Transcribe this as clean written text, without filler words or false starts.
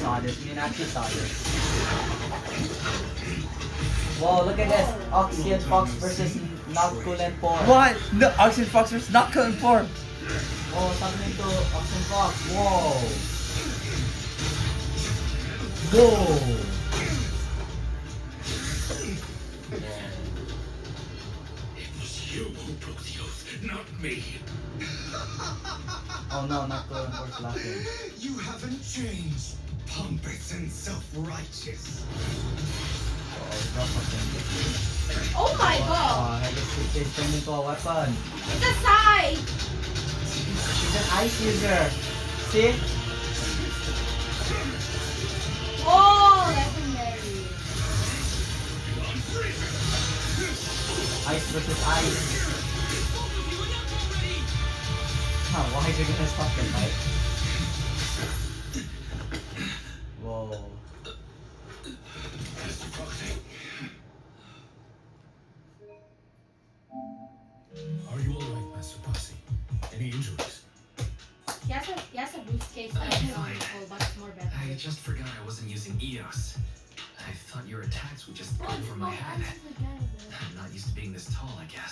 saw this. Me and actually saw this. Whoa, look at this. Oxy and Fox versus Noctul and Por. What? No, Oxygen Fox versus Noctul and Por. Oh, something to Oxy and Fox. Whoa. Whoa. It was you who broke the oath, not me. Oh no, Noctul and Por's laughing. You haven't changed, pompous and self-righteous. Oh my god! Oh, it's turned into a weapon. It's a side! She's an ice user. See? Oh, legendary. Ice versus ice. Huh, why is it gonna stop the fight? Whoa. Mr. Foxy. Are you alright, Master Posse? Any injuries? He has a briefcase that I can control, but it's more better. I just forgot I wasn't using EOS. I thought your attacks would just come from my head. I'm not used to being this tall, I guess.